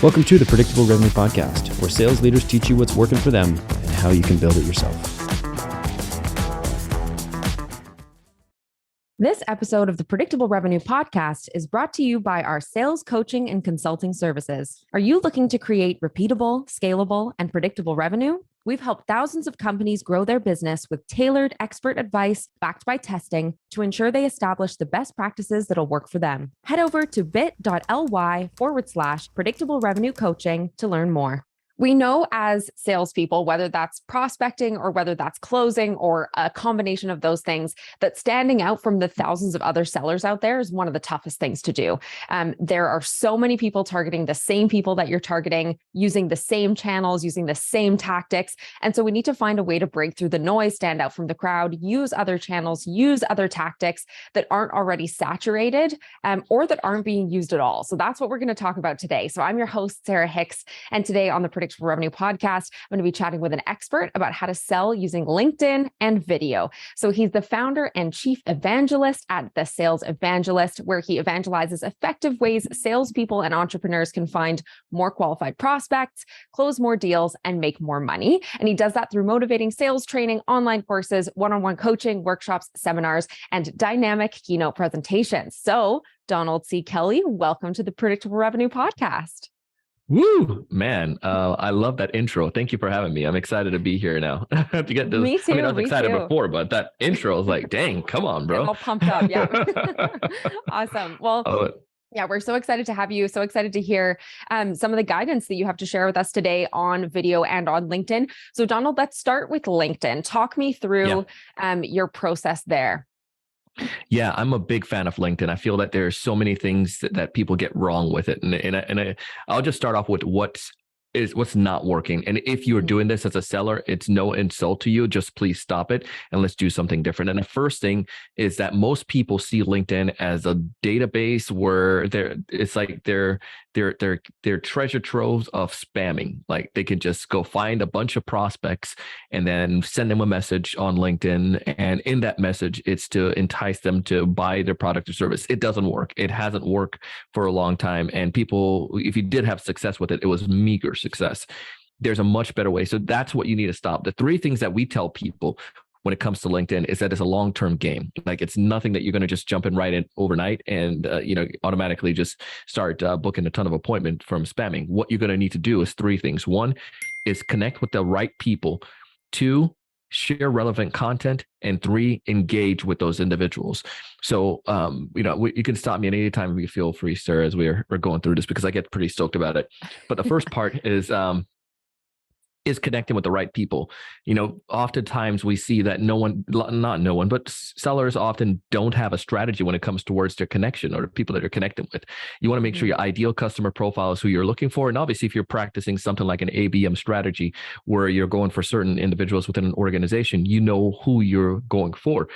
Welcome to the Predictable Revenue Podcast, where sales leaders teach you what's working for them and how you can build it yourself. This episode of the Predictable Revenue Podcast is brought to you by our sales coaching and consulting services. Are you looking to create repeatable, scalable, and predictable revenue? We've helped thousands of companies grow their business with tailored expert advice backed by testing to ensure they establish the best practices that'll work for them. Head over to bit.ly/predictable revenue coaching to learn more. We know as salespeople, whether that's prospecting or whether that's closing or a combination of those things, that standing out from the thousands of other sellers out there is one of the toughest things to do. There are so many people targeting the same people that you're targeting, using the same channels, using the same tactics. And so we need to find a way to break through the noise, stand out from the crowd, use other channels, use other tactics that aren't already saturated or that aren't being used at all. So that's what we're going to talk about today. So I'm your host, Sarah Hicks, and today on the Predictable Revenue Podcast, I'm going to be chatting with an expert about how to sell using LinkedIn and video. So he's the founder and chief evangelist at The Sales Evangelist, where he evangelizes effective ways salespeople and entrepreneurs can find more qualified prospects, close more deals, and make more money. And he does that through motivating sales training, online courses, one-on-one coaching, workshops, seminars, and dynamic keynote presentations. So Donald C. Kelly, welcome to the Predictable Revenue Podcast. Woo, man. I love that intro. Thank you for having me. I'm excited to be here now. To get this. Me too. I was excited before, but that intro is like, dang, come on, bro. I'm all pumped up. Yeah. Awesome. Well, yeah, we're so excited to have you. So excited to hear some of the guidance that you have to share with us today on video and on LinkedIn. So Donald, let's start with LinkedIn. Talk me through your process there. Yeah, I'm a big fan of LinkedIn. I feel that there are so many things that people get wrong with it. I'll just start off with what's not working. And if you're doing this as a seller, it's no insult to you. Just please stop it and let's do something different. And the first thing is that most people see LinkedIn as a database where it's like they're treasure troves of spamming. Like they can just go find a bunch of prospects and then send them a message on LinkedIn. And in that message, it's to entice them to buy their product or service. It doesn't work. It hasn't worked for a long time. And people, if you did have success with it, it was meager success. There's a much better way. So that's what you need to stop. The three things that we tell people when it comes to LinkedIn is that it's a long-term game. Like it's nothing that you're going to just jump in right in overnight and automatically just start booking a ton of appointment from spamming. What you're going to need to do is three things. One is connect with the right people. Two, share relevant content, and three, engage with those individuals. So, you can stop me at any time. You feel free, Sarah, as we're going through this, because I get pretty stoked about it. But the first part is connecting with the right people. Oftentimes we see that but sellers often don't have a strategy when it comes towards their connection or the people that they're connecting with. You want to make sure your ideal customer profile is who you're looking for. And obviously, if you're practicing something like an ABM strategy where you're going for certain individuals within an organization, you know who you're going for.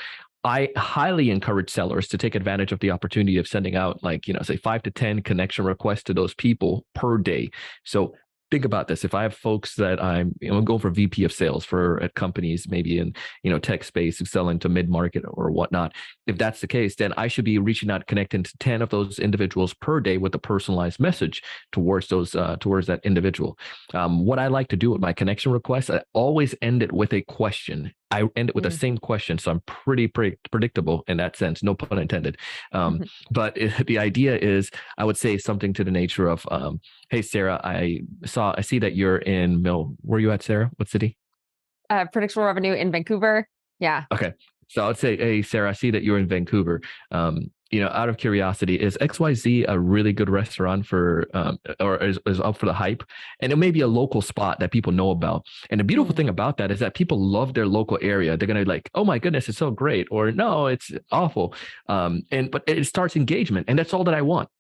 I highly encourage sellers to take advantage of the opportunity of sending out say 5 to 10 connection requests to those people per day. So think about this. If I have folks that I'm going for VP of sales at companies, maybe in, tech space, selling to mid-market or whatnot. If that's the case, then I should be reaching out, connecting to 10 of those individuals per day with a personalized message towards that individual. What I like to do with my connection requests, I always end it with a question. I end it with the same question. So I'm pretty predictable in that sense, no pun intended. But the idea is, I would say something to the nature of, hey, Sarah, I see that you're in where are you at, Sarah? What city? Predictable Revenue in Vancouver. Yeah. Okay. So I would say, hey, Sarah, I see that you're in Vancouver. Out of curiosity, is XYZ a really good restaurant or is up for the hype? And it may be a local spot that people know about. And the beautiful thing about that is that people love their local area. They're going to like, oh my goodness, it's so great. Or no, it's awful. But it starts engagement. And that's all that I want.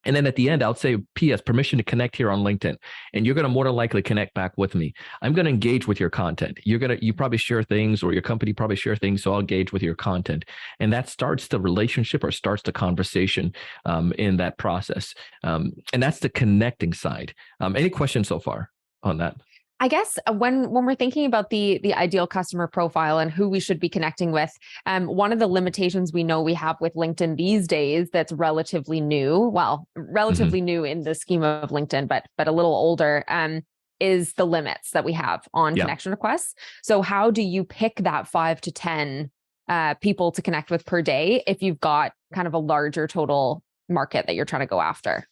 And then at the end, I'll say, P.S., permission to connect here on LinkedIn. And you're going to more than likely connect back with me. I'm going to engage with your content. You probably share things, or your company probably share things. So I'll engage with your content. And that starts the relationship or starts the conversation in that process. And that's the connecting side. Any questions so far on that? I guess when we're thinking about the ideal customer profile and who we should be connecting with, one of the limitations we know we have with LinkedIn these days that's relatively new, relatively new in the scheme of LinkedIn, but a little older, is the limits that we have on connection requests. So how do you pick that 5 to 10 people to connect with per day if you've got kind of a larger total market that you're trying to go after?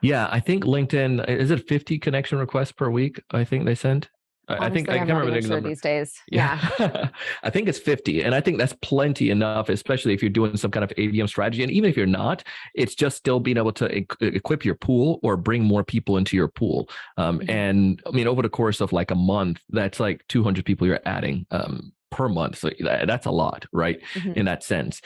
Yeah, I think LinkedIn, is it 50 connection requests per week? I think they send. I think Honestly, I I'm can't not remember even the sure number. these days. Yeah. I think it's 50. And I think that's plenty enough, especially if you're doing some kind of ABM strategy. And even if you're not, it's just still being able to equip your pool or bring more people into your pool. And I mean, over the course of like a month, that's like 200 people you're adding per month. So that's a lot, right? In that sense.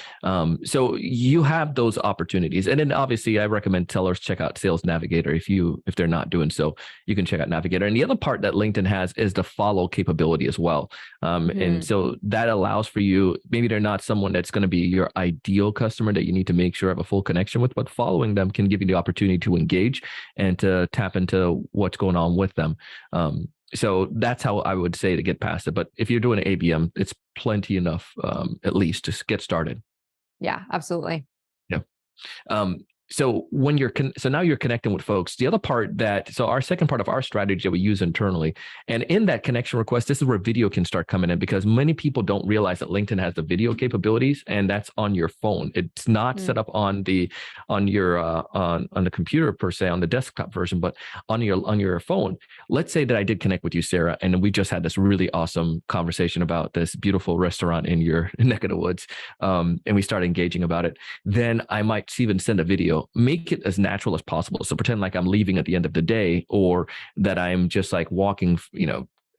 So you have those opportunities. And then obviously I recommend sellers check out Sales Navigator. If they're not doing so, you can check out Navigator. And the other part that LinkedIn has is the follow capability as well. And so that allows for you, maybe they're not someone that's going to be your ideal customer that you need to make sure have a full connection with, but following them can give you the opportunity to engage and to tap into what's going on with them. So that's how I would say to get past it. But if you're doing an ABM, it's plenty enough, at least to get started. Yeah, absolutely. Yeah. So when so now you're connecting with folks. The other part so our second part of our strategy that we use internally, and in that connection request, this is where video can start coming in, because many people don't realize that LinkedIn has the video capabilities, and that's on your phone. It's not set up on the computer per se, on the desktop version, but on your phone. Let's say that I did connect with you, Sarah, and we just had this really awesome conversation about this beautiful restaurant in your neck of the woods, and we started engaging about it. Then I might even send a video. Make it as natural as possible. So pretend like I'm leaving at the end of the day, or that I'm just like walking,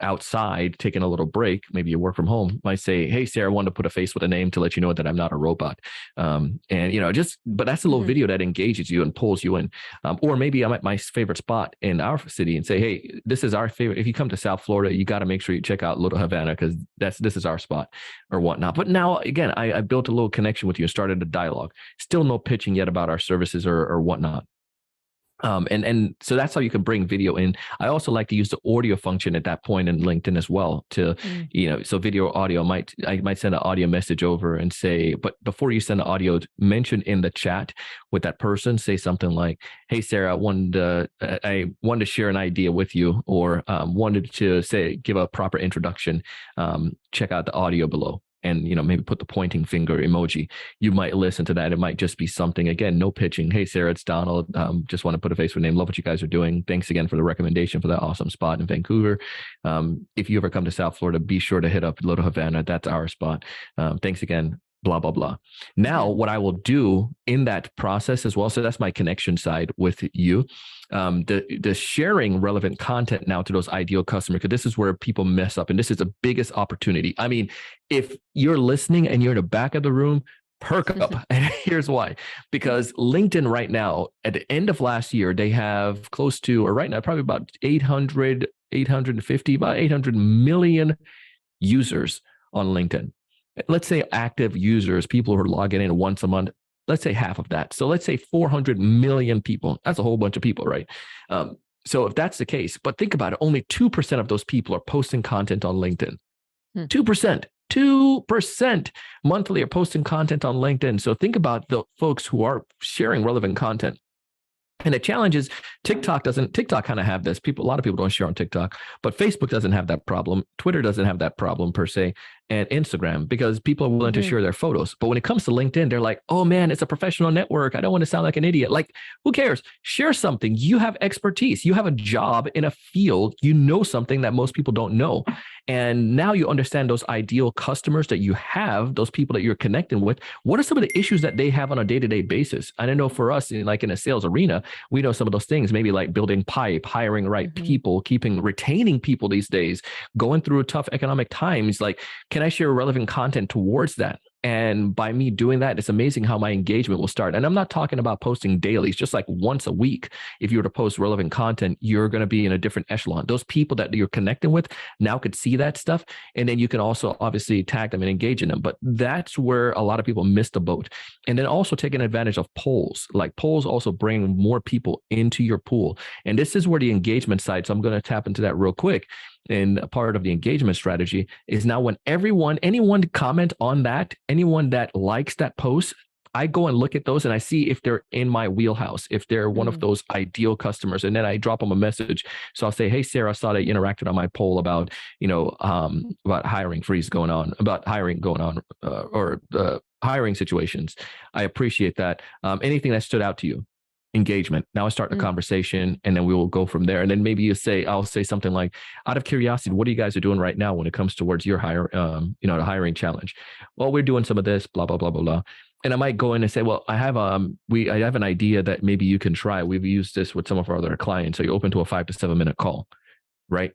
outside, taking a little break. Maybe you work from home. Might say, "Hey, Sarah, I wanted to put a face with a name to let you know that I'm not a robot." But that's a little video that engages you and pulls you in. Or maybe I'm at my favorite spot in our city and say, "Hey, this is our favorite. If you come to South Florida, you got to make sure you check out Little Havana, because this is our spot," or whatnot. But now again, I built a little connection with you and started a dialogue. Still no pitching yet about our services or whatnot. And so that's how you can bring video in. I also like to use the audio function at that point in LinkedIn as well to, so video, audio, I might send an audio message over and say, but before you send the audio, mention in the chat with that person, say something like, "Hey, Sarah, I wanted to share an idea with you," or wanted to give a proper introduction. Check out the audio below. And, maybe put the pointing finger emoji. You might listen to that. It might just be something, again, no pitching. "Hey, Sarah, it's Donald. Just want to put a face with a name. Love what you guys are doing. Thanks again for the recommendation for that awesome spot in Vancouver. If you ever come to South Florida, be sure to hit up Little Havana. That's our spot. Thanks again. Blah, blah, blah." Now, what I will do in that process as well, so that's my connection side with you, the sharing relevant content now to those ideal customers, because this is where people mess up. And this is the biggest opportunity. I mean, if you're listening and you're in the back of the room, perk up. And here's why. Because LinkedIn right now, at the end of last year, they have close to, or right now, probably about 800 million users on LinkedIn. Let's say active users, people who are logging in once a month, let's say half of that. So let's say 400 million people. That's a whole bunch of people, right? So if that's the case, but think about it, only 2% of those people are posting content on LinkedIn. 2% monthly are posting content on LinkedIn. So think about the folks who are sharing relevant content. And the challenge is TikTok kind of have this. A lot of people don't share on TikTok, but Facebook doesn't have that problem. Twitter doesn't have that problem per se, and Instagram, because people are willing to share their photos. But when it comes to LinkedIn, they're like, "Oh man, it's a professional network. I don't want to sound like an idiot." Like, who cares? Share something. You have expertise. You have a job in a field. You know something that most people don't know. And now you understand those ideal customers that you have, those people that you're connecting with. What are some of the issues that they have on a day-to-day basis? I don't know, for us, in a sales arena, we know some of those things, maybe like building pipe, hiring right people, retaining people these days, going through tough economic times. Like, can I share relevant content towards that? And by me doing that, it's amazing how my engagement will start. And I'm not talking about posting daily. It's just like once a week. If you were to post relevant content, you're going to be in a different echelon. Those people that you're connecting with now could see that stuff. And then you can also obviously tag them and engage in them. But that's where a lot of people miss the boat. And then also taking advantage of polls. Like polls also bring more people into your pool. And this is where the engagement side. So I'm going to tap into that real quick. And a part of the engagement strategy is now when anyone comment on that, anyone that likes that post, I go and look at those and I see if they're in my wheelhouse, if they're one of those ideal customers. And then I drop them a message. So I'll say, hey, Sarah, I saw that you interacted on my poll about, about hiring going on, or hiring situations. I appreciate that. Anything that stood out to you? Engagement. Now I start the conversation and then we will go from there. And then maybe I'll say something like, out of curiosity, what are you guys are doing right now when it comes towards your the hiring challenge? Well, we're doing some of this, blah, blah, blah, blah, blah. And I might go in and say, well, I have an idea that maybe you can try. We've used this with some of our other clients. So you're open to a 5 to 7 minute call, right?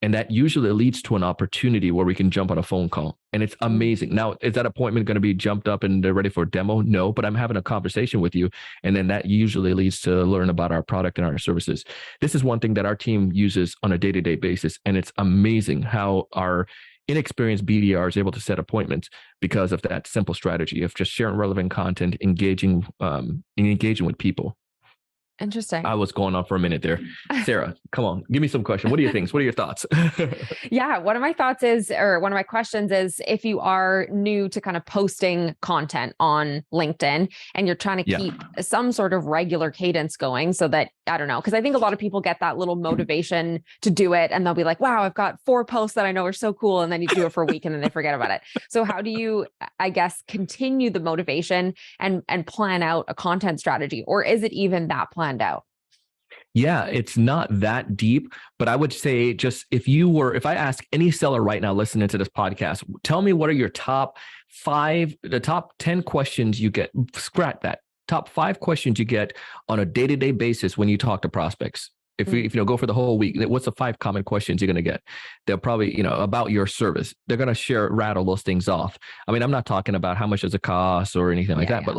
And that usually leads to an opportunity where we can jump on a phone call. And it's amazing. Now, is that appointment going to be jumped up and they're ready for a demo? No, but I'm having a conversation with you. And then that usually leads to learn about our product and our services. This is one thing that our team uses on a day-to-day basis. And it's amazing how our inexperienced BDR is able to set appointments because of that simple strategy of just sharing relevant content, engaging with people. Interesting. I was going on for a minute there. Sarah, come on, give me some questions. What do you think? What are your thoughts? Yeah. One of my questions is, if you are new to kind of posting content on LinkedIn and you're trying to keep some sort of regular cadence going so that, I don't know, because I think a lot of people get that little motivation to do it and they'll be like, wow, I've got 4 posts that I know are so cool. And then you do it for a week and then they forget about it. So how do you, I guess, continue the motivation and plan out a content strategy? Or is it even that planned out? Yeah, it's not that deep, but I would say just if I ask any seller right now listening to this podcast, tell me what are your top 10 questions you get, scratch that, top 5 questions you get on a day-to-day basis when you talk to prospects. If you go for the whole week, what's the 5 common questions you're going to get? They'll probably, about your service. They're going to rattle those things off. I mean, I'm not talking about how much does it cost or anything like that, but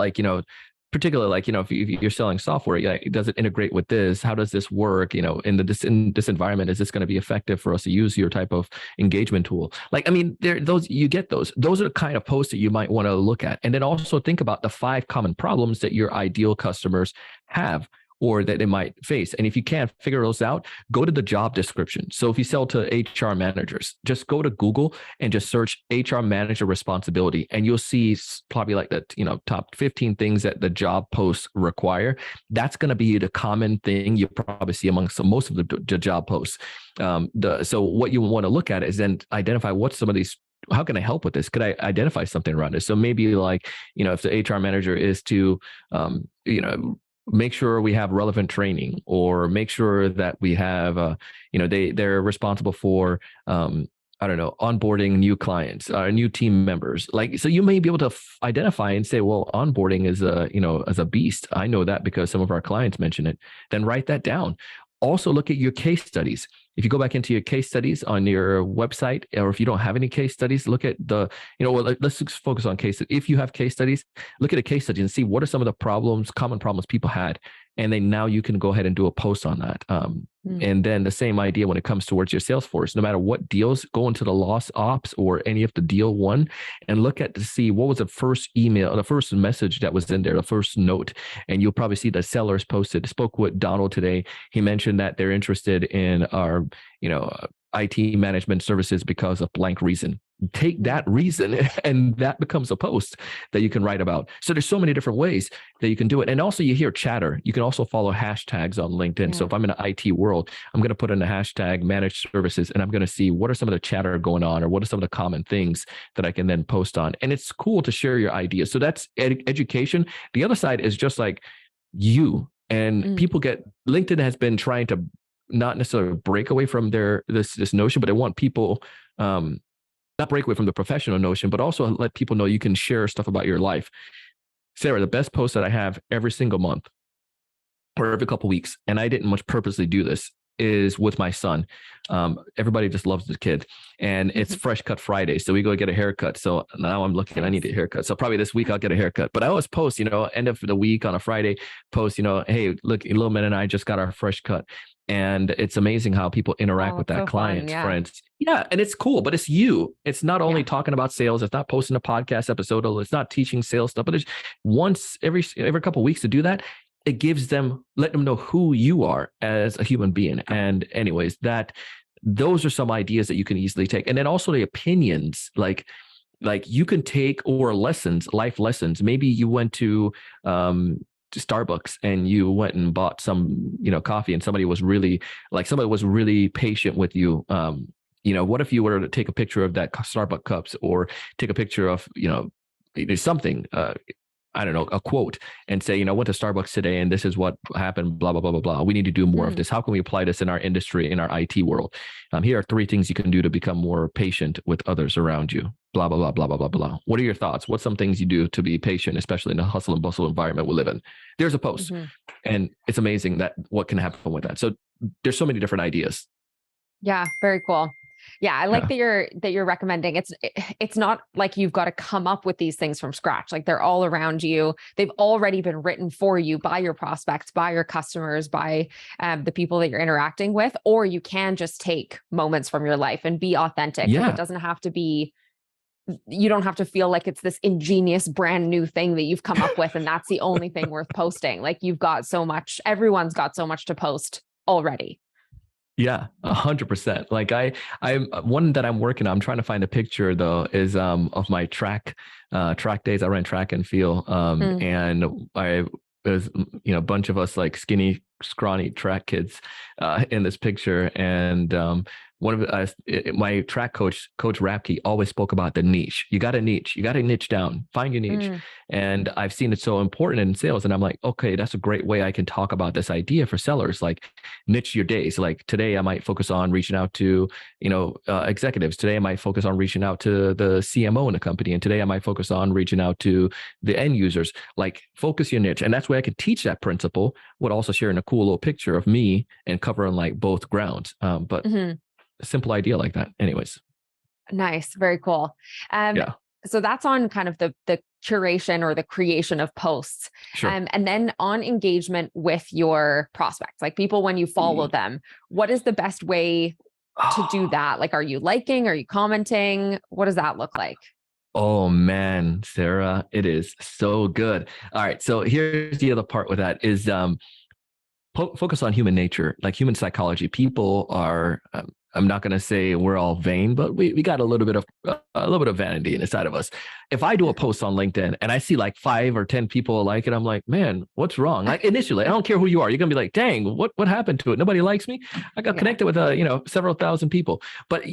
particularly if you're selling software, does it integrate with this? How does this work? In this environment, is this going to be effective for us to use your type of engagement tool? You get those. Those are the kind of posts that you might want to look at. And then also think about the 5 common problems that your ideal customers have or that they might face. And if you can't figure those out, go to the job description. So if you sell to HR managers, just go to Google and just search HR manager responsibility. And you'll see probably like the top 15 things that the job posts require. That's going to be the common thing you probably see amongst most of the job posts. So what you want to look at is then identify what some of these, how can I help with this? Could I identify something around this? So maybe if the HR manager is to, make sure we have relevant training, or make sure that we have, they're responsible for, onboarding new clients, new team members. So you may be able to identify and say, well, onboarding is a beast. I know that because some of our clients mention it. Then write that down. Also look at your case studies. If you go back into your case studies on your website, or if you don't have any case studies, look at let's just focus on case studies. If you have case studies, look at a case study and see what are some of the common problems people had. And then now you can go ahead and do a post on that. And then the same idea when it comes towards your sales force, no matter what deals, go into the lost ops or any of the deal one and look at to see what was the first email, the first message that was in there, the first note. And you'll probably see the sellers posted. Spoke with Donald today. He mentioned that they're interested in our, IT management services because of blank reason. Take that reason and that becomes a post that you can write about. So there's so many different ways that you can do it. And also you hear chatter. You can also follow hashtags on LinkedIn. Yeah. So if I'm in an IT world, I'm going to put in the hashtag managed services and I'm going to see what are some of the chatter going on or what are some of the common things that I can then post on. And it's cool to share your ideas. So that's education. The other side is just like you and people LinkedIn has been trying to not necessarily break away from this notion, but they want people not break away from the professional notion, but also let people know you can share stuff about your life. Sarah, the best post that I have every single month or every couple of weeks, and I didn't much purposely do this, is with my son. Everybody just loves the kid, and it's Fresh Cut Friday. So we go get a haircut. So now I'm looking, I need a haircut. So probably this week I'll get a haircut, but I always post, end of the week on a Friday post, hey, look, little man and I just got our fresh cut. And it's amazing how people interact with that so client, fun, friends. Yeah. And it's cool, but it's you. It's not only talking about sales. It's not posting a podcast episode. It's not teaching sales stuff, but there's once every couple of weeks to do that. It gives them, let them know who you are as a human being. And anyways, those are some ideas that you can easily take. And then also the opinions, like you can take, or lessons, life lessons. Maybe you went to Starbucks and you went and bought some, coffee, and somebody was really patient with you. What if you were to take a picture of that Starbucks cups, or take a picture of, something, I don't know, a quote, and say, went to Starbucks today and this is what happened, blah, blah, blah, blah, blah. We need to do more of this. How can we apply this in our industry, in our IT world? Here are 3 things you can do to become more patient with others around you, blah, blah, blah, blah, blah, blah, blah. What are your thoughts? What's some things you do to be patient, especially in the hustle and bustle environment we live in? There's a post, and it's amazing that what can happen with that. So there's so many different ideas. Yeah, very cool. Yeah, I like that you're recommending. It's not like you've got to come up with these things from scratch. Like, they're all around you. They've already been written for you by your prospects, by your customers, by the people that you're interacting with. Or you can just take moments from your life and be authentic. Yeah. Like, it doesn't have to be. You don't have to feel like it's this ingenious brand new thing that you've come up with, and that's the only thing worth posting. Like, you've got so much. Everyone's got so much to post already. Yeah, 100%. Like I'm one that I'm working on. I'm trying to find a picture though, is of my track days. I ran track and field, and there's a bunch of us, like skinny, scrawny track kids in this picture, and one of my track coach Rapke, always spoke about the niche. You got to niche down, find your niche. And I've seen it so important in sales, and I'm like, okay, that's a great way I can talk about this idea for sellers. Like, niche your days. Like, today I might focus on reaching out to executives. Today I might focus on reaching out to the CMO in the company, and today I might focus on reaching out to the end users. Like, focus your niche, and that's where I can teach that principle, while also sharing a cool little picture of me and covering like both grounds. But a simple idea like that. Anyways. Nice. Very cool. So that's on kind of the curation or the creation of posts. Sure. And then on engagement with your prospects, like people, when you follow them, what is the best way to do that? Like, are you liking? Are you commenting? What does that look like? Oh man, Sarah, it is so good. All right. So here's the other part with that is focus on human nature, like human psychology. People are, I'm not going to say we're all vain, but we got a little bit of vanity inside of us. If I do a post on LinkedIn and I see like 5 or 10 people like it, I'm like, man, what's wrong? Like, initially, I don't care who you are. You're going to be like, dang, what happened to it? Nobody likes me. I got connected with several thousand people. But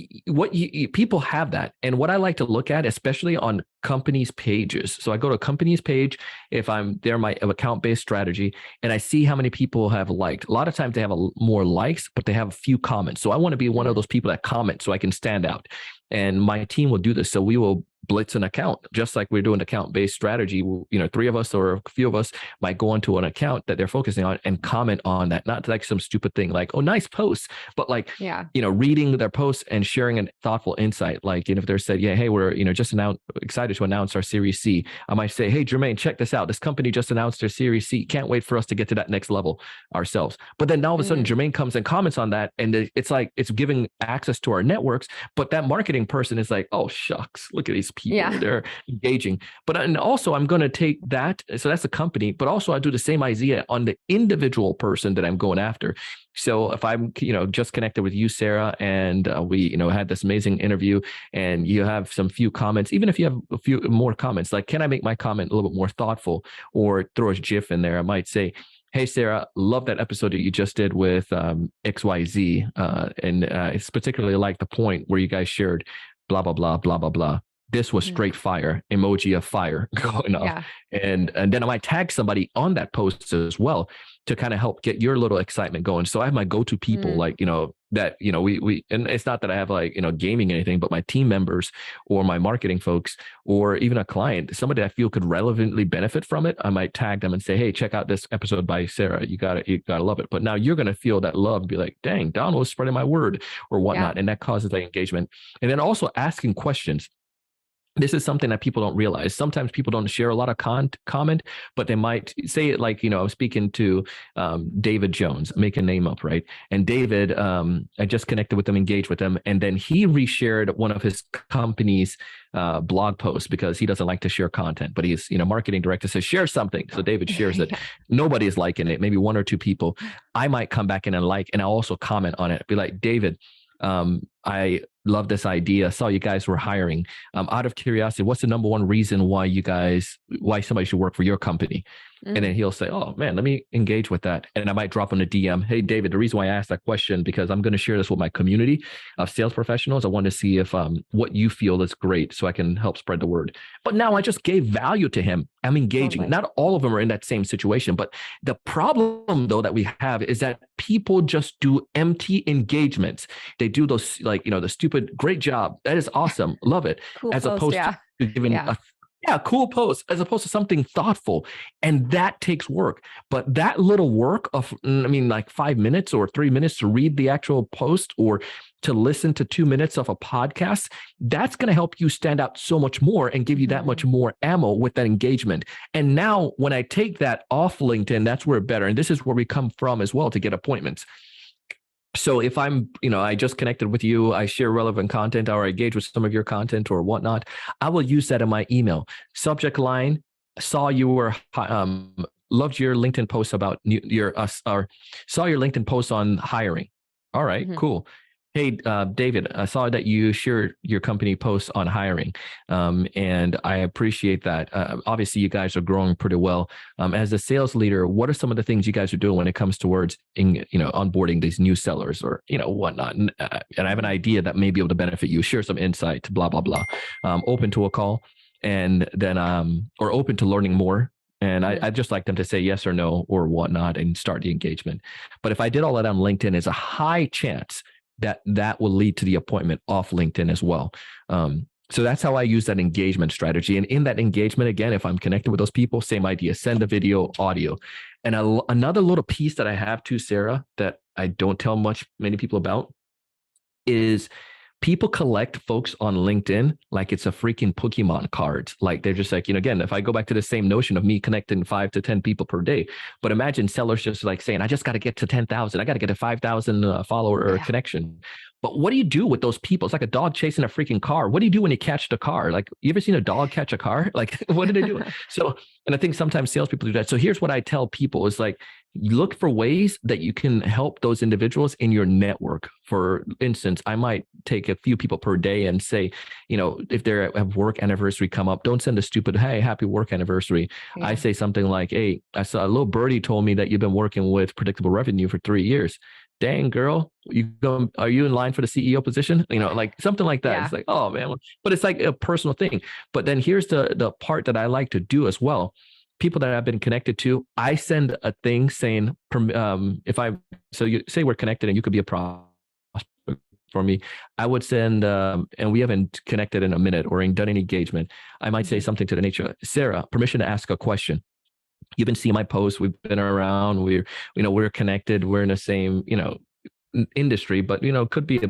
people have that. And what I like to look at, especially on companies' pages. So I go to a company's page, if I'm there, my account-based strategy, and I see how many people have liked. A lot of times they have more likes, but they have a few comments. So I want to be one of those people that comment so I can stand out. And my team will do this. So we will blitz an account, just like we're doing account-based strategy. 3 of us or a few of us might go onto an account that they're focusing on and comment on that. Not like some stupid thing like, oh, nice post, but like, reading their posts and sharing a thoughtful insight. Like, if they're said, yeah, hey, we're, just excited to announce our Series C. I might say, hey, Jermaine, check this out. This company just announced their Series C. Can't wait for us to get to that next level ourselves. But then all of a sudden, Jermaine comes and comments on that. And it's like, it's giving access to our networks. But that marketing person is like, oh, shucks, look at these people. They're engaging. And also I'm going to take that. So that's the company, but also I do the same idea on the individual person that I'm going after. So if I'm, just connected with you, Sarah, and we, had this amazing interview, and you have some few comments, even if you have a few more comments, like, can I make my comment a little bit more thoughtful, or throw a GIF in there? I might say, hey, Sarah, love that episode that you just did with XYZ. And it's particularly like the point where you guys shared blah, blah, blah, blah, blah, blah. this was straight fire, emoji of fire going off. Yeah. And then I might tag somebody on that post as well to kind of help get your little excitement going. So I have my go-to people, like, that, we, and it's not that I have like, gaming anything, but my team members or my marketing folks, or even a client, somebody I feel could relevantly benefit from it. I might tag them and say, hey, check out this episode by Sarah. You gotta love it. But now you're going to feel that love and be like, dang, Donald was spreading my word or whatnot. And that causes the engagement. And then also asking questions. This is something that people don't realize. Sometimes people don't share a lot of comment, but they might say it like, I'm speaking to David Jones, make a name up, right? And David, I just connected with him, engaged with him. And then he reshared one of his company's blog posts because he doesn't like to share content, but he's, marketing director says, share something. So David shares it. Nobody is liking it, maybe one or two people. I might come back in and I'll also comment on it. Be like, David, I love this idea. Saw you guys were hiring. Out of curiosity, what's the number one reason why somebody should work for your company? And then he'll say, oh man, let me engage with that. And I might drop him a DM. Hey, David, the reason why I asked that question, because I'm going to share this with my community of sales professionals. I want to see if what you feel is great so I can help spread the word. But now I just gave value to him. I'm engaging. Totally. Not all of them are in that same situation. But the problem though that we have is that people just do empty engagements. They do those the stupid, great job. That is awesome. Love it. Cool as post, opposed to giving a cool post, as opposed to something thoughtful. And that takes work. But that little work of, like 5 minutes or 3 minutes to read the actual post or to listen to 2 minutes of a podcast, that's going to help you stand out so much more and give you that much more ammo with that engagement. And now when I take that off LinkedIn, that's where better. And this is where we come from as well to get appointments. So if I'm, I just connected with you, I share relevant content or I engage with some of your content or whatnot, I will use that in my email. Subject line, saw you were, loved your LinkedIn post about saw your LinkedIn post on hiring. All right, cool. Hey, David, I saw that you shared your company posts on hiring, and I appreciate that. Obviously, you guys are growing pretty well. As a sales leader, what are some of the things you guys are doing when it comes towards, onboarding these new sellers or, whatnot? And I have an idea that may be able to benefit you. Share some insight, blah, blah, blah. Open to a call, and then, or open to learning more. And I'd just like them to say yes or no or whatnot and start the engagement. But if I did all that on LinkedIn, there's a high chance that will lead to the appointment off LinkedIn as well. So that's how I use that engagement strategy. And in that engagement, again, if I'm connected with those people, same idea, send a video, audio. And another little piece that I have too, Sarah, that I don't tell many people about is people collect folks on LinkedIn like it's a freaking Pokemon card. Like they're just like, again, if I go back to the same notion of me connecting 5 to 10 people per day, but imagine sellers just like saying, I just got to get to 10,000. I got to get a 5,000 follower or connection. But what do you do with those people? It's like a dog chasing a freaking car. What do you do when you catch the car? Like, you ever seen a dog catch a car? Like, what do they do? So, and I think sometimes salespeople do that. So here's what I tell people is like, look for ways that you can help those individuals in your network. For instance, I might take a few people per day and say, if they have work anniversary come up, don't send a stupid, hey, happy work anniversary. Yeah. I say something like, hey, I saw a little birdie told me that you've been working with predictable revenue for 3 years. Dang, girl, are you in line for the CEO position? Like something like that. Yeah. It's like, oh man, but it's like a personal thing. But then here's the part that I like to do as well. People that I've been connected to, I send a thing saying, so you say we're connected and you could be a prospect for me, I would send, and we haven't connected in a minute or ain't done any engagement. I might say something to the nature, Sarah, permission to ask a question. You've been seeing my posts. We've been around. We're connected. We're in the same, industry, but, could be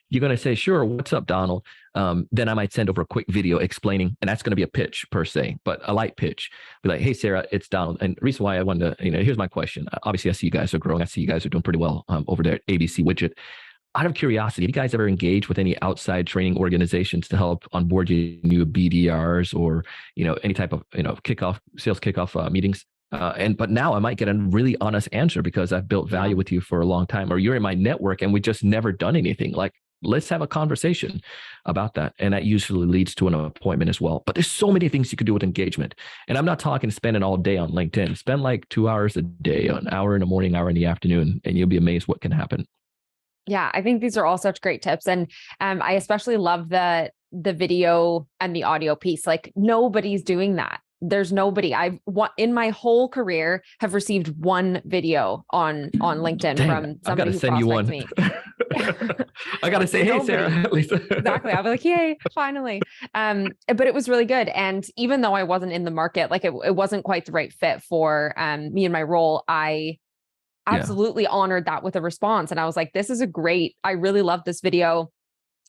you're going to say, sure, what's up, Donald? Then I might send over a quick video explaining, and that's going to be a pitch per se, but a light pitch. Be like, hey, Sarah, it's Donald. And the reason why I wanted to, here's my question. Obviously, I see you guys are growing. I see you guys are doing pretty well over there at ABC Widget. Out of curiosity, have you guys ever engaged with any outside training organizations to help onboard you new BDRs or, any type of, sales kickoff meetings? But now I might get a really honest answer because I've built value with you for a long time, or you're in my network and we just never done anything. Like, let's have a conversation about that. And that usually leads to an appointment as well. But there's so many things you could do with engagement. And I'm not talking spending all day on LinkedIn. Spend like 2 hours a day, an hour in the morning, hour in the afternoon, and you'll be amazed what can happen. Yeah, I think these are all such great tips. And I especially love the video and the audio piece. Like nobody's doing that. There's nobody. In my whole career have received one video on LinkedIn Dang, from I gotta somebody who send you prospects one. me. I gotta say, hey, Sarah, Nobody. at least. Exactly. I'll be like, yay, finally. But it was really good. And even though I wasn't in the market, like it wasn't quite the right fit for me and my role, I Yeah, absolutely honored that with a response. And I was like, this is I really love this video.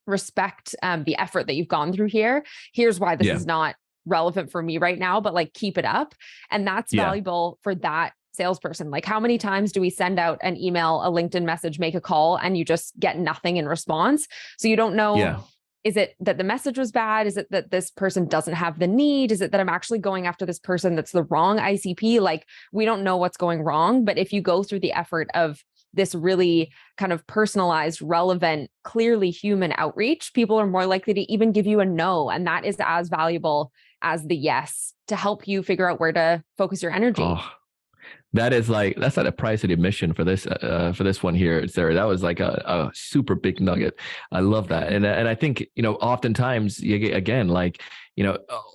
Respect the effort that you've gone through here. Here's why this yeah, is not relevant for me right now, but like keep it up. And that's yeah, valuable for that salesperson. Like how many times do we send out an email, a LinkedIn message, make a call, and you just get nothing in response? So you don't know, yeah. is it that the message was bad? Is it that this person doesn't have the need? Is it that I'm actually going after this person that's the wrong ICP? Like we don't know what's going wrong, but if you go through the effort of this really kind of personalized, relevant, clearly human outreach, people are more likely to even give you a no. And that is as valuable as the yes to help you figure out where to focus your energy. Oh, that's like a price of admission for this one here, Sarah. That was like a super big nugget. I love that, and I think oftentimes again like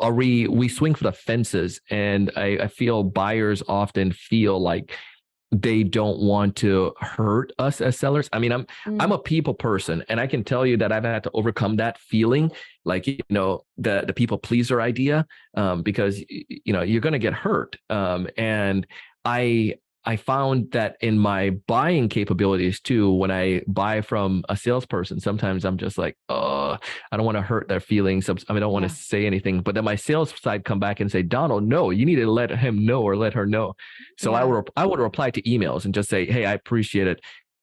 are we swing for the fences, and I feel buyers often feel like they don't want to hurt us as sellers. I mean, I'm Mm, a people person, and I can tell you that I've had to overcome that feeling, like the people pleaser idea, because you're going to get hurt. And I I found that in my buying capabilities too, when I buy from a salesperson, sometimes I'm just like, oh, I don't want to hurt their feelings. I mean, I don't want to yeah. say anything. But then my sales side come back and say, Donald, no, you need to let him know or let her know. So Yeah. I would reply to emails and just say, hey, I appreciate it.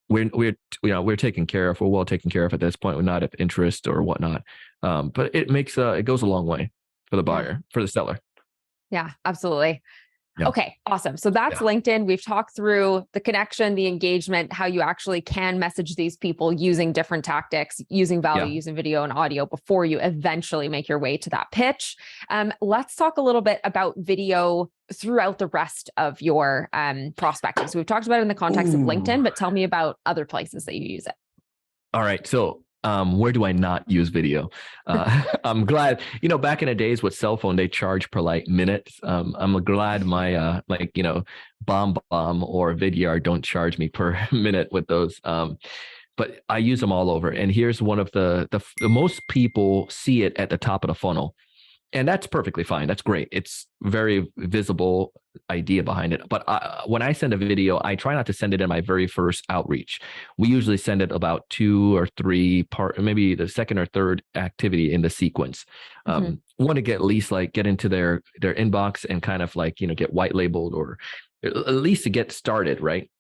We're taken care of. We're well taken care of at this point. We're not of interest or whatnot. But it goes a long way for the Yeah. buyer, for the seller. Yeah. Absolutely. Yeah. Okay, awesome. So that's Yeah. LinkedIn. We've talked through the connection, the engagement, how you actually can message these people using different tactics, using value, Yeah. using video and audio before you eventually make your way to that pitch. Let's talk a little bit about video throughout the rest of your prospecting. So we've talked about it in the context of Ooh. LinkedIn, but tell me about other places that you use it. All right. So, where do I not use video? I'm glad, back in the days with cell phone, they charge per like minute. I'm glad my, bomb or Vidyard don't charge me per minute with those. But I use them all over. And here's one of the most people see it at the top of the funnel. And that's perfectly fine. That's great. It's very visible idea behind it. But when I send a video, I try not to send it in my very first outreach. We usually send it about 2 or 3 maybe the second or third activity in the sequence. Mm-hmm. Want to get at least like get into their inbox and kind of like get white labeled or at least to get started, right?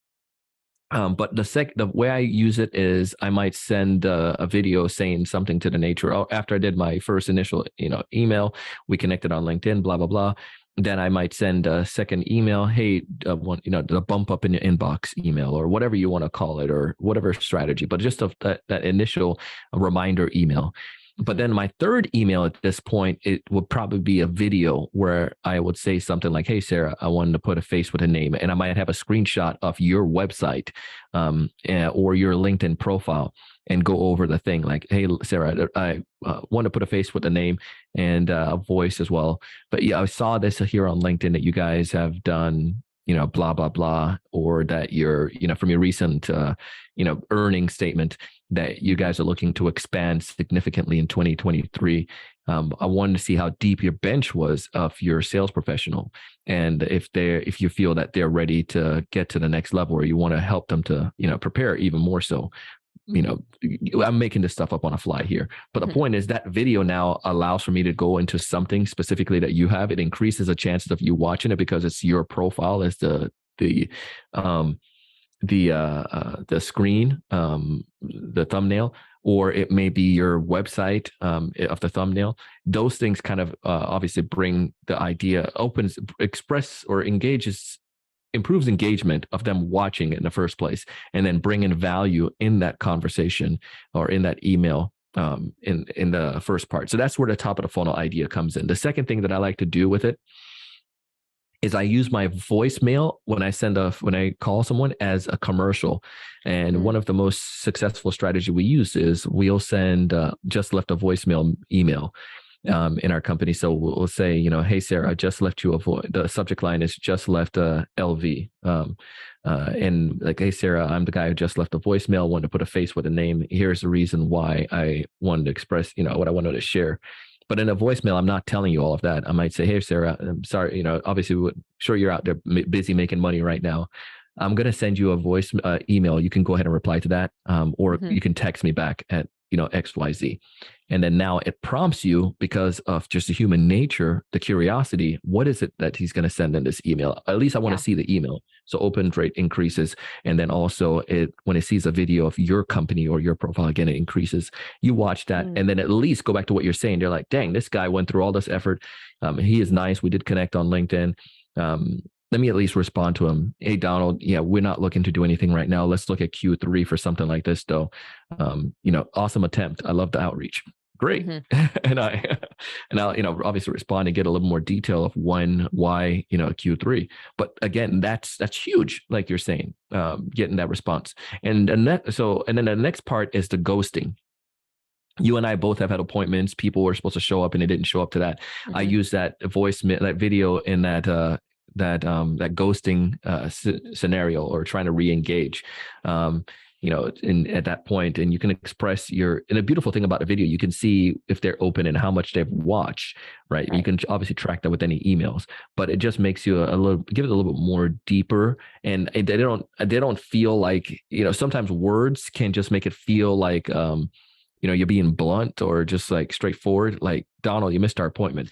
But the way I use it is I might send a video saying something to the nature. Oh, after I did my first initial, email, we connected on LinkedIn, blah blah blah. Then I might send a second email. Hey, the bump up in your inbox email or whatever you want to call it or whatever strategy. But just that initial reminder email. But then my third email at this point, it would probably be a video where I would say something like, hey, Sarah, I wanted to put a face with a name. And I might have a screenshot of your website or your LinkedIn profile and go over the thing like, hey, Sarah, I want to put a face with a name and a voice as well. But yeah, I saw this here on LinkedIn that you guys have done blah, blah, blah, or that you're, from your recent, earnings statement that you guys are looking to expand significantly in 2023. I wanted to see how deep your bench was of your sales professional. And if you feel that they're ready to get to the next level or you want to help them to, prepare even more so. I'm making this stuff up on a fly here, but the point is that video now allows for me to go into something specifically that you have. It increases the chances of you watching it because it's your profile as the screen, the thumbnail, or it may be your website of the thumbnail. Those things kind of obviously bring the idea, express or improves engagement of them watching it in the first place, and then bringing value in that conversation or in that email in the first part. So that's where the top of the funnel idea comes in. The second thing that I like to do with it is I use my voicemail when I call someone as a commercial. And one of the most successful strategy we use is we'll send just left a voicemail email in our company. So we'll say, hey, Sarah, I just left you the subject line is just left a LV. And like, hey, Sarah, I'm the guy who just left a voicemail, wanted to put a face with a name. Here's the reason why I wanted to express, what I wanted to share. But in a voicemail, I'm not telling you all of that. I might say, hey, Sarah, I'm sorry, obviously, sure, you're out there busy making money right now. I'm going to send you a voice email. You can go ahead and reply to that. Or you can text me back at, XYZ. And then now it prompts you, because of just the human nature, the curiosity, what is it that he's going to send in this email? At least I want to see the email. So open rate increases. And then also when it sees a video of your company or your profile, again, it increases. You watch that and then at least go back to what you're saying. They're like, dang, this guy went through all this effort. He is nice. We did connect on LinkedIn. Let me at least respond to him. Hey, Donald, yeah, we're not looking to do anything right now. Let's look at Q3 for something like this, though. Awesome attempt. I love the outreach. Great. and I'll, obviously respond and get a little more detail of when, why, Q3. But again, that's huge, like you're saying, getting that response. And then the next part is the ghosting. You and I both have had appointments. People were supposed to show up and they didn't show up to that. I use that that video in that ghosting scenario, or trying to re-engage. At that point, and you can express and the beautiful thing about the video, you can see if they're open and how much they've watched, right? You can obviously track that with any emails, but it just makes you give it a little bit more deeper. And they don't feel like, sometimes words can just make it feel like, you're being blunt or just like straightforward, like, Donald, you missed our appointment.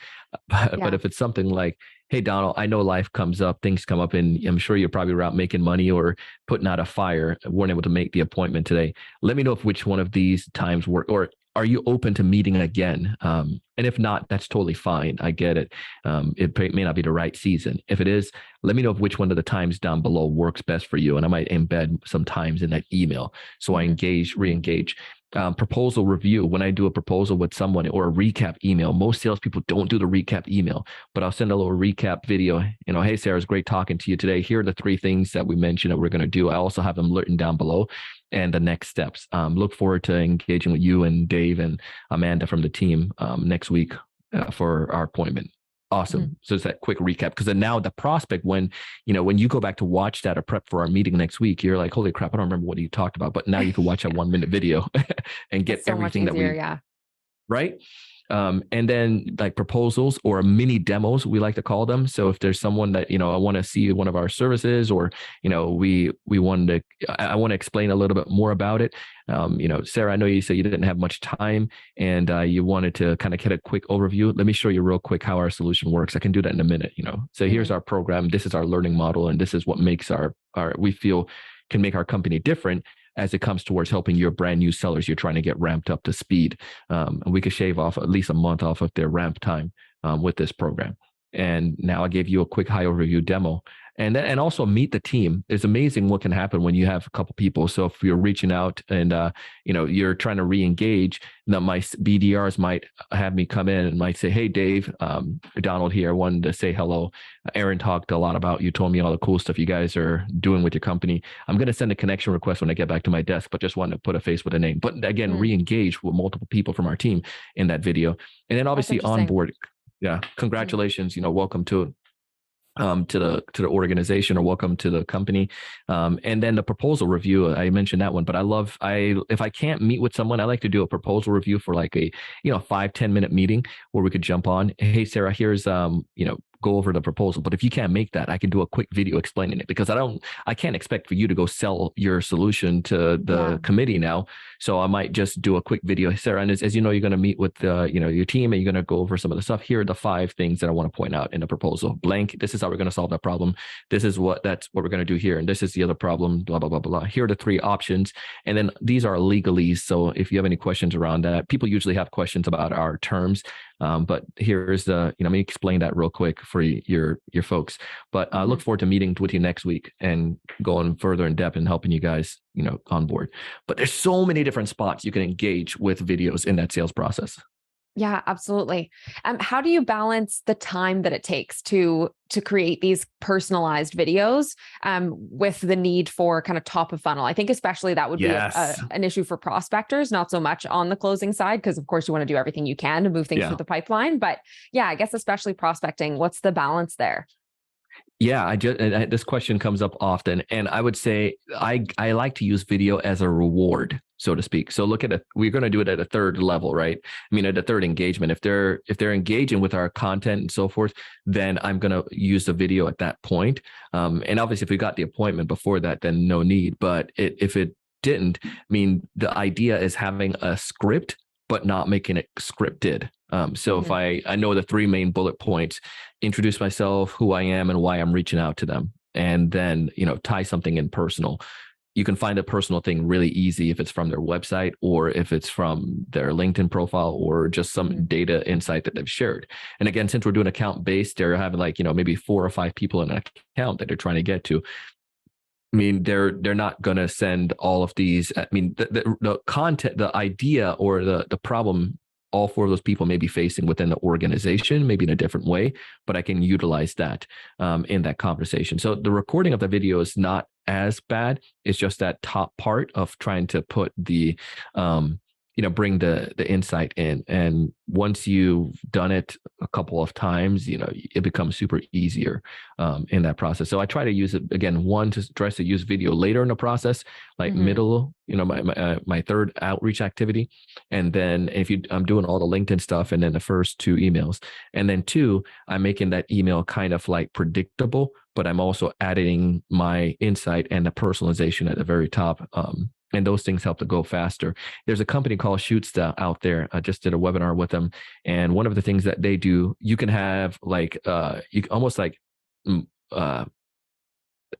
But if it's something like, hey, Donald, I know life comes up, things come up, and I'm sure you're probably out making money or putting out a fire, weren't able to make the appointment today. Let me know if which one of these times work, or are you open to meeting again? And if not, that's totally fine. I get it. It may not be the right season. If it is, let me know if which one of the times down below works best for you. And I might embed some times in that email. So I re-engage. Proposal review. When I do a proposal with someone, or a recap email, most salespeople don't do the recap email, but I'll send a little recap video. Hey, Sarah, it's great talking to you today. Here are the 3 things that we mentioned that we're going to do. I also have them written down below, and the next steps. Look forward to engaging with you and Dave and Amanda from the team next week for our appointment. Awesome. So it's that quick recap, because then now the prospect, when you go back to watch that or prep for our meeting next week, you're like, holy crap, I don't remember what you talked about, but now you can watch that 1-minute video and get everything that we, right? And then like proposals or mini demos, we like to call them. So if there's someone that, I want to see one of our services, or, I want to explain a little bit more about it. Sarah, I know you said you didn't have much time and you wanted to kind of get a quick overview. Let me show you real quick how our solution works. I can do that in a minute, So here's our program. This is our learning model. And this is what makes we feel can make our company different as it comes towards helping your brand new sellers you're trying to get ramped up to speed. And we could shave off at least a month off of their ramp time with this program. And now I gave you a quick high overview demo. And also meet the team. It's amazing what can happen when you have a couple people. So if you're reaching out and you're trying to re-engage, now my BDRs might have me come in and might say, hey, Dave, Donald here. I wanted to say hello. Aaron talked a lot about you, told me all the cool stuff you guys are doing with your company. I'm going to send a connection request when I get back to my desk, but just wanted to put a face with a name. But again, re-engage with multiple people from our team in that video. And then obviously onboard. Yeah. Congratulations. Welcome to the organization, or welcome to the company. And then the proposal review, I mentioned that one, but if I can't meet with someone, I like to do a proposal review for like a, 5-10 minute meeting where we could jump on. Hey, Sarah, here's, go over the proposal. But if you can't make that, I can do a quick video explaining it, because I can't expect for you to go sell your solution to the committee now. So I might just do a quick video. Sarah, and as you know, you're going to meet with your team and you're going to go over some of the stuff. Here are the 5 things that I want to point out in the proposal. Blank. This is how we're going to solve that problem. That's what we're going to do here. And this is the other problem, blah, blah, blah, blah. Here are the 3 options. And then these are legalese. So if you have any questions around that, people usually have questions about our terms. But here's let me explain that real quick for your folks. But I look forward to meeting with you next week and going further in depth and helping you guys, on board. But there's so many different spots you can engage with videos in that sales process. Yeah, absolutely. How do you balance the time that it takes to create these personalized videos with the need for kind of top of funnel? I think especially that would be Yes. an issue for prospectors, not so much on the closing side, because of course you want to do everything you can to move things Yeah. through the pipeline. But yeah, I guess especially prospecting, what's the balance there? Yeah, this question comes up often, and I would say I like to use video as a reward, so to speak. So look at it. We're going to do it at a third level, right? I mean, at a third engagement. If they're engaging with our content and so forth, then I'm going to use the video at that point. And obviously, if we got the appointment before that, then no need. But if it didn't, I mean, the idea is having a script, but not making it scripted. So if I know the three main bullet points, introduce myself, who I am, and why I'm reaching out to them, and then, tie something in personal. You can find a personal thing really easy if it's from their website or if it's from their LinkedIn profile or just some data insight that they've shared. And again, since we're doing account based, they're having maybe 4 or 5 people in an account that they're trying to get to. I mean, they're not going to send all of these. I mean, the content, the idea, or the problem, all 4 of those people may be facing within the organization, maybe in a different way, but I can utilize that in that conversation. So the recording of the video is not as bad. It's just that top part of trying to put the bring the insight in. And once you've done it a couple of times, it becomes super easier in that process. So I try to use it again, tries to use video later in the process, like middle, my third outreach activity. And then I'm doing all the LinkedIn stuff and then the first 2 emails. And then 2, I'm making that email kind of like predictable, but I'm also adding my insight and the personalization at the very top. And those things help to go faster. There's a company called Shootsta out there. I just did a webinar with them. And one of the things that they do, you can have you can almost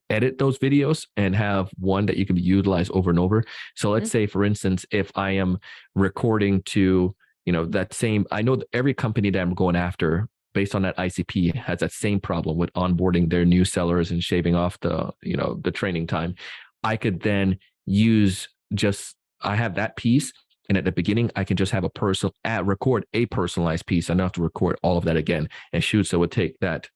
edit those videos and have one that you can utilize over and over. So let's say, for instance, if I am recording to, that same, I know that every company that I'm going after based on that ICP has that same problem with onboarding their new sellers and shaving off the training time. I could then I have that piece. And at the beginning, I can just have record a personalized piece. I don't have to record all of that again and shoot. So it would take that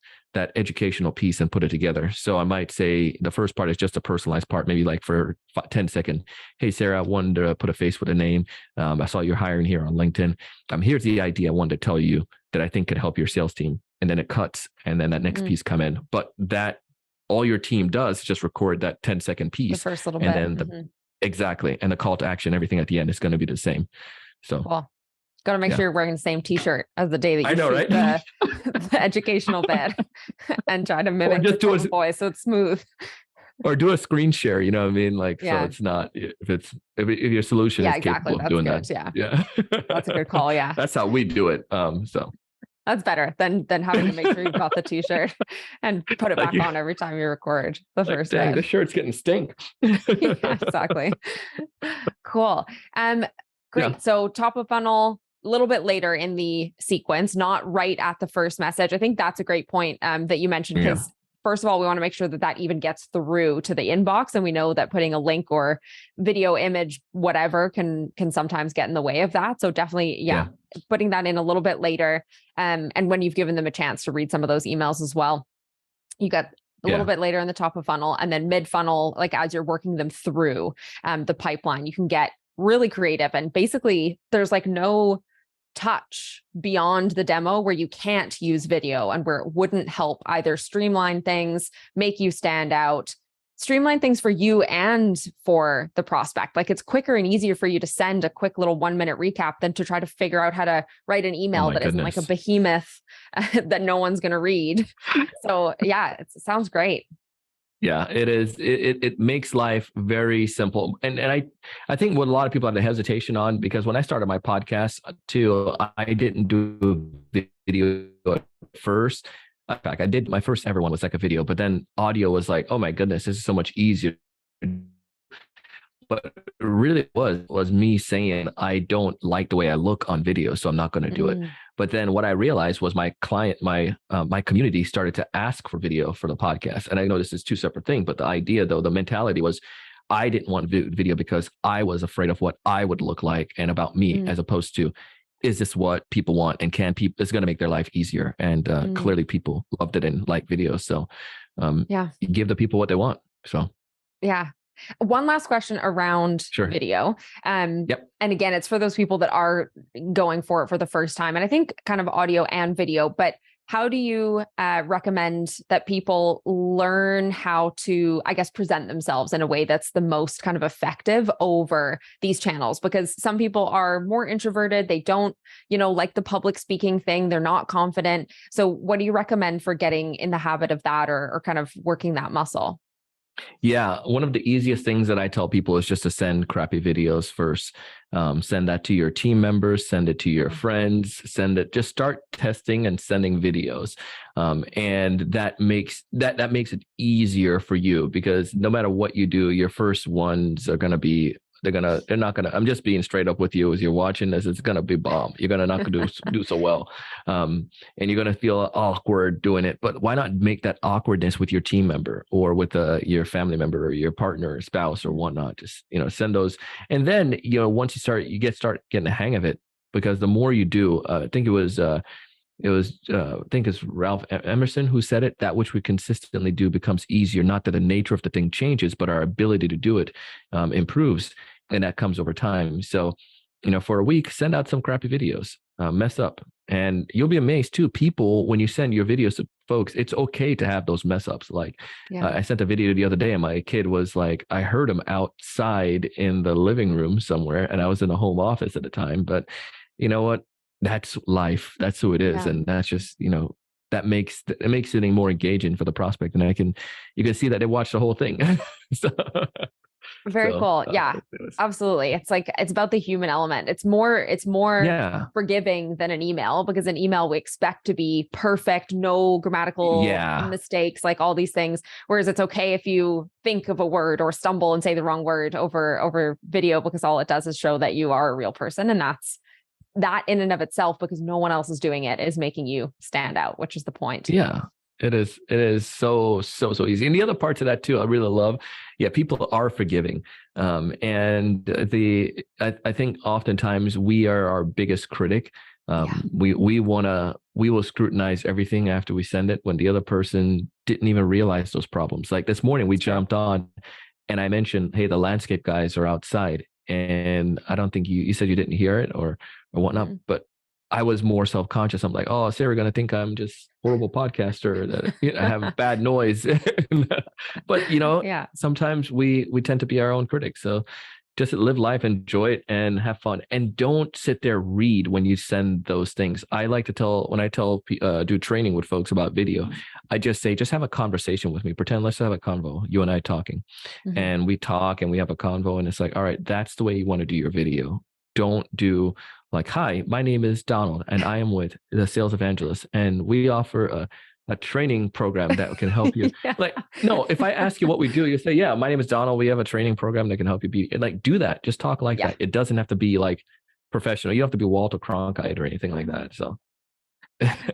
educational piece and put it together. So I might say the first part is just a personalized part, maybe like for 10 seconds. Hey, Sarah, I wanted to put a face with a name. I saw you're hiring here on LinkedIn. Here's the idea I wanted to tell you that I think could help your sales team. And then it cuts, and then that next piece come in. But that all your team does is just record that 10-second piece. The first little and bit. then exactly. And the call to action, everything at the end is going to be the same. So cool. Got to make sure you're wearing the same t-shirt as the day that you shoot right? the educational bit and try to mimic the tone of voice so it's smooth. Or do a screen share, you know what I mean? So it's not, if your solution is capable of doing that. Yeah. That's a good call. Yeah. That's how we do it. So that's better than having to make sure you've got the t-shirt and put it back on every time you record the first day. Dang, this shirt's getting stink. Yeah, exactly. Cool. Great. Yeah. So top of funnel, a little bit later in the sequence, not right at the first message. I think that's a great point that you mentioned, because first of all, we want to make sure that even gets through to the inbox. And we know that putting a link or video, image, whatever can sometimes get in the way of that. So definitely, putting that in a little bit later. And when you've given them a chance to read some of those emails as well, you got a little bit later in the top of funnel, and then mid funnel, like as you're working them through the pipeline, you can get really creative. And basically there's like no touch beyond the demo where you can't use video, and where it wouldn't help either streamline things, make you stand out, streamline things for you and for the prospect. Like it's quicker and easier for you to send a quick little 1-minute recap than to try to figure out how to write an email that isn't like a behemoth that no one's going to read. So yeah, it sounds great. Yeah, it is. It makes life very simple. And I think what a lot of people have the hesitation on, because when I started my podcast too, I didn't do video at first. In fact, I did, my first ever one was like a video, but then audio was like, oh my goodness, this is so much easier. But it really was me saying, I don't like the way I look on video, so I'm not going to do it. But then what I realized was my community started to ask for video for the podcast. And I know this is 2 separate things, but the idea though, the mentality was, I didn't want video because I was afraid of what I would look like and about me, as opposed to, is this what people want, and can people, it's going to make their life easier. And clearly people loved it and like videos. So you give the people what they want. So yeah. One last question around video. And again, it's for those people that are going for it for the first time. And I think kind of audio and video, but how do you recommend that people learn how to, I guess, present themselves in a way that's the most kind of effective over these channels? Because some people are more introverted. They don't, like the public speaking thing. They're not confident. So what do you recommend for getting in the habit of that, or kind of working that muscle? Yeah, one of the easiest things that I tell people is just to send crappy videos first. Send that to your team members, send it to your friends, just start testing and sending videos. And that makes it easier for you, because no matter what you do, your first ones are going to be, they're not gonna, I'm just being straight up with you as you're watching this, it's gonna be bomb. You're gonna not gonna do so well. And you're gonna feel awkward doing it. But why not make that awkwardness with your team member, or with your family member, or your partner or spouse or whatnot? Just, send those. And then, once you start getting the hang of it, because the more you do, I think it's Ralph Emerson who said it, that which we consistently do becomes easier. Not that the nature of the thing changes, but our ability to do it improves. And that comes over time. So, for a week, send out some crappy videos, mess up. And you'll be amazed too. People, when you send your videos to folks, it's okay to have those mess ups. Like I sent a video the other day and my kid was like, I heard him outside in the living room somewhere, and I was in the home office at the time. But you know what? That's life. That's who it is. And that's just, that makes it more engaging for the prospect. And you can see that they watched the whole thing. Very cool. Yeah, absolutely. It's like, it's about the human element. It's more forgiving than an email, because an email we expect to be perfect, no grammatical mistakes, like all these things. Whereas it's okay if you think of a word or stumble and say the wrong word over video, because all it does is show that you are a real person. And that in and of itself, because no one else is doing it, is making you stand out, which is the point. Yeah, it is. It is so easy. And the other part to that too, I really love. Yeah, people are forgiving. And I think oftentimes we are our biggest critic. We will scrutinize everything after we send it, when the other person didn't even realize those problems. Like this morning we jumped on and I mentioned, hey, the landscape guys are outside. And I don't think you said you didn't hear it or whatnot, but I was more self-conscious. I'm like, oh, Sarah going to think I'm just horrible podcaster, that I have bad noise. But sometimes we tend to be our own critics. So just live life, enjoy it, and have fun. And don't sit there, read when you send those things. I like to when I do training with folks about video, I just say, just have a conversation with me. Pretend, let's have a convo, you and I talking. And we talk and we have a convo, and it's like, all right, that's the way you want to do your video. Don't do like, hi, my name is Donald and I am with the Sales Evangelist, and we offer a training program that can help you. Like, no, if I ask you what we do, you say, yeah, my name is Donald. We have a training program that can help you be like, do that. Just talk like that. It doesn't have to be like professional. You don't have to be Walter Cronkite or anything like that. So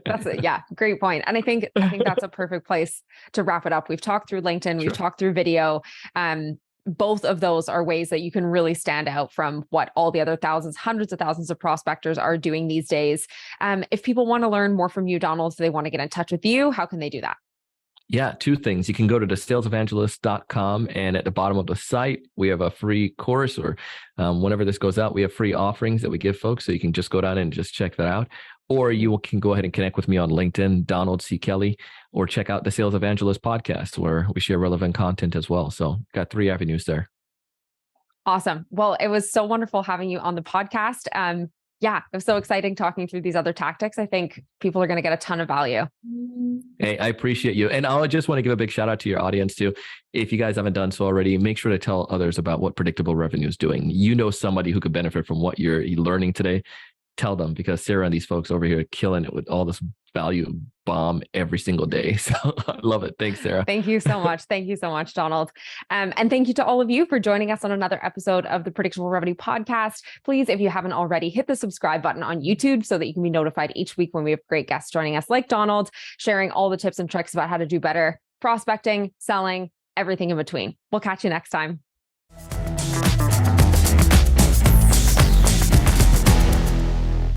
that's it. Yeah. Great point. And I think that's a perfect place to wrap it up. We've talked through LinkedIn, we've talked through video. Both of those are ways that you can really stand out from what all the other hundreds of thousands of prospectors are doing these days. If people want to learn more from you, Donald, so they want to get in touch with you, how can they do that? Yeah, two things. You can go to thesalesevangelist.com, and at the bottom of the site, we have a free course, or whenever this goes out, we have free offerings that we give folks. So you can just go down and just check that out. Or you can go ahead and connect with me on LinkedIn, Donald C. Kelly, or check out the Sales Evangelist podcast, where we share relevant content as well. So got 3 avenues there. Awesome. Well, it was so wonderful having you on the podcast. It was so exciting talking through these other tactics. I think people are going to get a ton of value. Hey, I appreciate you. And I just want to give a big shout out to your audience too. If you guys haven't done so already, make sure to tell others about what Predictable Revenue is doing. You know somebody who could benefit from what you're learning today. Tell them, because Sarah and these folks over here are killing it with all this value bomb every single day. So I love it. Thanks, Sarah. Thank you so much. Thank you so much, Donald. And thank you to all of you for joining us on another episode of the Predictable Revenue Podcast. Please, if you haven't already, hit the subscribe button on YouTube so that you can be notified each week when we have great guests joining us, like Donald, sharing all the tips and tricks about how to do better prospecting, selling, everything in between. We'll catch you next time.